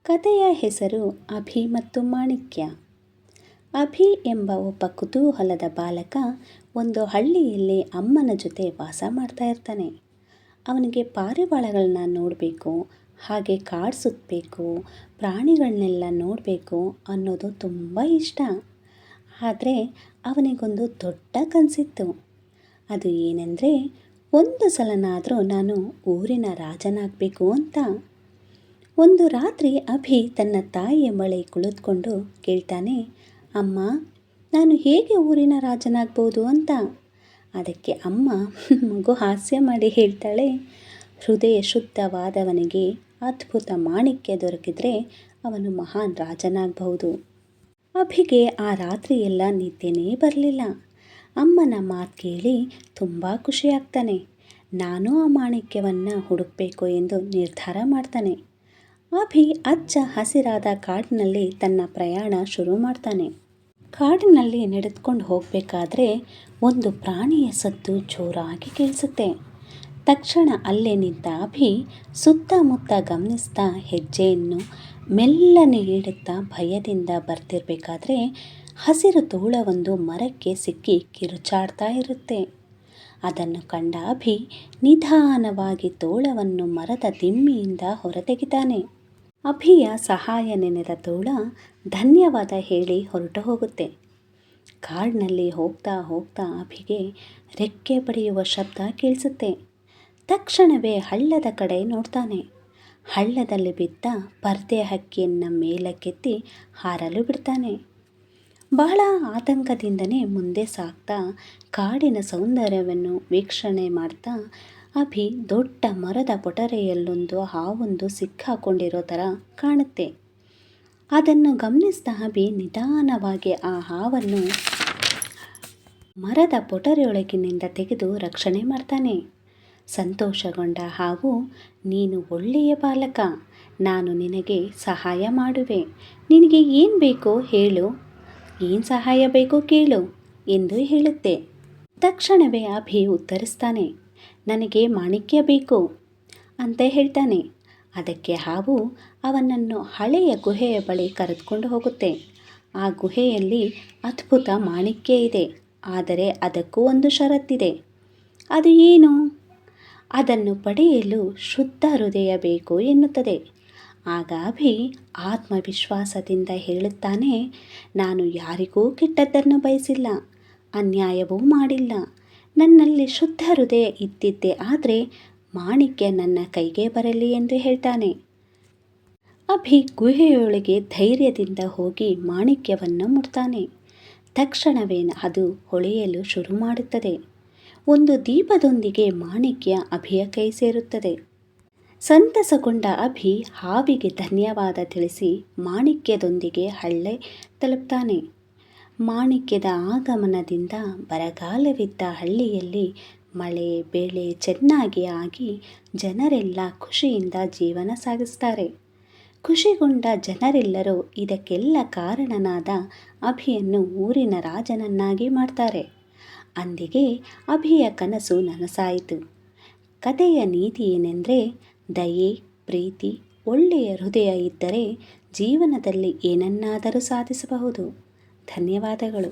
ಕಥೆಯ ಹೆಸರು ಅಭಿ ಮತ್ತು ಮಾಣಿಕ್ಯ. ಅಭಿ ಎಂಬ ಒಬ್ಬ ಕುತೂಹಲದ ಬಾಲಕ ಒಂದು ಹಳ್ಳಿಯಲ್ಲಿ ಅಮ್ಮನ ಜೊತೆ ವಾಸ ಮಾಡ್ತಾ ಇರ್ತಾನೆ. ಅವನಿಗೆ ಪಾರಿವಾಳಗಳನ್ನ ನೋಡಬೇಕು, ಹಾಗೆ ಕಾಡು ಸುತ್ತಬೇಕು, ಪ್ರಾಣಿಗಳನ್ನೆಲ್ಲ ನೋಡಬೇಕು ಅನ್ನೋದು ತುಂಬ ಇಷ್ಟ. ಆದರೆ ಅವನಿಗೊಂದು ದೊಡ್ಡ ಕನಸಿತ್ತು. ಅದು ಏನೆಂದರೆ, ಒಂದು ಸಲನಾದರೂ ನಾನು ಊರಿನ ರಾಜನಾಗಬೇಕು ಅಂತ. ಒಂದು ರಾತ್ರಿ ಅಭಿ ತನ್ನ ತಾಯಿಯ ಬಳಿ ಕುಳಿತುಕೊಂಡು ಕೇಳ್ತಾನೆ, ಅಮ್ಮ, ನಾನು ಹೇಗೆ ಊರಿನ ರಾಜನಾಗ್ಬೋದು ಅಂತ. ಅದಕ್ಕೆ ಅಮ್ಮ ಮಗು ಹಾಸ್ಯ ಮಾಡಿ ಹೇಳ್ತಾಳೆ, ಹೃದಯ ಶುದ್ಧವಾದವನಿಗೆ ಅದ್ಭುತ ಮಾಣಿಕ್ಯ ದೊರಕಿದ್ರೆ ಅವನು ಮಹಾನ್ ರಾಜನಾಗಬಹುದು. ಅಭಿಗೆ ಆ ರಾತ್ರಿಯೆಲ್ಲ ನಿದ್ದೆನೇ ಬರಲಿಲ್ಲ. ಅಮ್ಮನ ಮಾತು ಕೇಳಿ ತುಂಬ ಖುಷಿಯಾಗ್ತಾನೆ. ನಾನು ಆ ಮಾಣಿಕ್ಯವನ್ನು ಹುಡುಕಬೇಕು ಎಂದು ನಿರ್ಧಾರ ಮಾಡ್ತಾನೆ. ಅಭಿ ಹಚ್ಚ ಹಸಿರಾದ ಕಾಡಿನಲ್ಲಿ ತನ್ನ ಪ್ರಯಾಣ ಶುರು ಮಾಡ್ತಾನೆ. ಕಾಡಿನಲ್ಲಿ ನಡೆದುಕೊಂಡು ಹೋಗಬೇಕಾದ್ರೆ ಒಂದು ಪ್ರಾಣಿಯ ಸದ್ದು ಜೋರಾಗಿ ಕೇಳಿಸುತ್ತೆ. ತಕ್ಷಣ ಅಲ್ಲೇ ನಿಂತ ಅಭಿ ಸುತ್ತಮುತ್ತ ಗಮನಿಸ್ತಾ ಹೆಜ್ಜೆಯನ್ನು ಮೆಲ್ಲನೆ ಇಡುತ್ತಾ ಭಯದಿಂದ ಬರ್ತಿರ್ಬೇಕಾದ್ರೆ ಹಸಿರು ತೋಳವೊಂದು ಮರಕ್ಕೆ ಸಿಕ್ಕಿ ಕಿರುಚಾಡ್ತಾ ಇರುತ್ತೆ. ಅದನ್ನು ಕಂಡ ಅಭಿ ನಿಧಾನವಾಗಿ ತೋಳವನ್ನು ಮರದ ದಿಮ್ಮಿಯಿಂದ ಹೊರತೆಗಿತಾನೆ. ಅಭಿಯ ಸಹಾಯ ನೆನೆದ ತೋಳ ಧನ್ಯವಾದ ಹೇಳಿ ಹೊರಟು ಹೋಗುತ್ತೆ. ಕಾಡಿನಲ್ಲಿ ಹೋಗ್ತಾ ಹೋಗ್ತಾ ಅಭಿಗೆ ರೆಕ್ಕೆ ಬಡಿಯುವ ಶಬ್ದ ಕೇಳಿಸುತ್ತೆ. ತಕ್ಷಣವೇ ಹಳ್ಳದ ಕಡೆ ನೋಡ್ತಾನೆ. ಹಳ್ಳದಲ್ಲಿ ಬಿದ್ದ ಪರ್ದೆ ಹಕ್ಕಿಯನ್ನು ಮೇಲಕ್ಕೆತ್ತಿ ಹಾರಲು ಬಿಡ್ತಾನೆ. ಬಹಳ ಆತಂಕದಿಂದನೇ ಮುಂದೆ ಸಾಗ್ತಾ ಕಾಡಿನ ಸೌಂದರ್ಯವನ್ನು ವೀಕ್ಷಣೆ ಮಾಡ್ತಾ ಅಭಿ ದೊಡ್ಡ ಮರದ ಪೊಟರೆಯಲ್ಲೊಂದು ಹಾವೊಂದು ಸಿಕ್ಕಾಕೊಂಡಿರೋ ಥರ ಕಾಣುತ್ತೆ. ಅದನ್ನು ಗಮನಿಸಿದ ಅಭಿ ನಿಧಾನವಾಗಿ ಆ ಹಾವನ್ನು ಮರದ ಪೊಟರೆಯೊಳಗಿನಿಂದ ತೆಗೆದು ರಕ್ಷಣೆ ಮಾಡ್ತಾನೆ. ಸಂತೋಷಗೊಂಡ ಹಾವು, ನೀನು ಒಳ್ಳೆಯ ಬಾಲಕ, ನಾನು ನಿನಗೆ ಸಹಾಯ ಮಾಡುವೆ. ನಿನಗೆ ಏನು ಬೇಕೋ ಹೇಳು, ಏನು ಸಹಾಯ ಬೇಕೋ ಕೇಳು ಎಂದು ಹೇಳುತ್ತೆ. ತಕ್ಷಣವೇ ಅಭಿ ಉತ್ತರಿಸ್ತಾನೆ, ನನಗೆ ಮಾಣಿಕ್ಯ ಬೇಕು ಅಂತ ಹೇಳ್ತಾನೆ. ಅದಕ್ಕೆ ಹಾವು ಅವನನ್ನು ಹಳೆಯ ಗುಹೆಯ ಬಳಿ ಕರೆದುಕೊಂಡು ಹೋಗುತ್ತೆ. ಆ ಗುಹೆಯಲ್ಲಿ ಅದ್ಭುತ ಮಾಣಿಕ್ಯ ಇದೆ, ಆದರೆ ಅದಕ್ಕೂ ಒಂದು ಷರತ್ತಿದೆ. ಅದು ಏನು? ಅದನ್ನು ಪಡೆಯಲು ಶುದ್ಧ ಹೃದಯ ಬೇಕು ಎನ್ನುತ್ತದೆ. ಆಗ ಅಭಿ ಆತ್ಮವಿಶ್ವಾಸದಿಂದ ಹೇಳುತ್ತಾನೆ, ನಾನು ಯಾರಿಗೂ ಕೆಟ್ಟದ್ದನ್ನು ಬಯಸಿಲ್ಲ, ಅನ್ಯಾಯವೂ ಮಾಡಿಲ್ಲ. ನನ್ನಲ್ಲಿ ಶುದ್ಧ ಹೃದಯ ಇದ್ದಿದ್ದೇ ಆದರೆ ಮಾಣಿಕ್ಯ ನನ್ನ ಕೈಗೆ ಬರಲಿ ಎಂದು ಹೇಳ್ತಾನೆ. ಅಭಿ ಗುಹೆಯೊಳಗೆ ಧೈರ್ಯದಿಂದ ಹೋಗಿ ಮಾಣಿಕ್ಯವನ್ನು ಮುಟ್ತಾನೆ. ತಕ್ಷಣವೇ ಅದು ಹೊಳೆಯಲು ಶುರು ಮಾಡುತ್ತದೆ. ಒಂದು ದೀಪದೊಂದಿಗೆ ಮಾಣಿಕ್ಯ ಅಭಿಯ ಕೈ ಸೇರುತ್ತದೆ. ಸಂತಸಗೊಂಡ ಅಭಿ ಹಾವಿಗೆ ಧನ್ಯವಾದ ತಿಳಿಸಿ ಮಾಣಿಕ್ಯದೊಂದಿಗೆ ಹಳ್ಳಿ ತಲುಪ್ತಾನೆ. ಮಾಣಿಕ್ಯದ ಆಗಮನದಿಂದ ಬರಗಾಲವಿದ್ದ ಹಳ್ಳಿಯಲ್ಲಿ ಮಳೆ ಬೆಳೆ ಚೆನ್ನಾಗಿ ಆಗಿ ಜನರೆಲ್ಲ ಖುಷಿಯಿಂದ ಜೀವನ ಸಾಗಿಸ್ತಾರೆ. ಖುಷಿಗೊಂಡ ಜನರೆಲ್ಲರೂ ಇದಕ್ಕೆಲ್ಲ ಕಾರಣನಾದ ಅಭಿಯನ್ನು ಊರಿನ ರಾಜನನ್ನಾಗಿ ಮಾಡ್ತಾರೆ. ಅಂದಿಗೆ ಅಭಿಯ ಕನಸು ನನಸಾಯಿತು. ಕಥೆಯ ನೀತಿ ಏನೆಂದರೆ, ದಯೆ, ಪ್ರೀತಿ, ಒಳ್ಳೆಯ ಹೃದಯ ಇದ್ದರೆ ಜೀವನದಲ್ಲಿ ಏನನ್ನಾದರೂ ಸಾಧಿಸಬಹುದು. ಧನ್ಯವಾದಗಳು.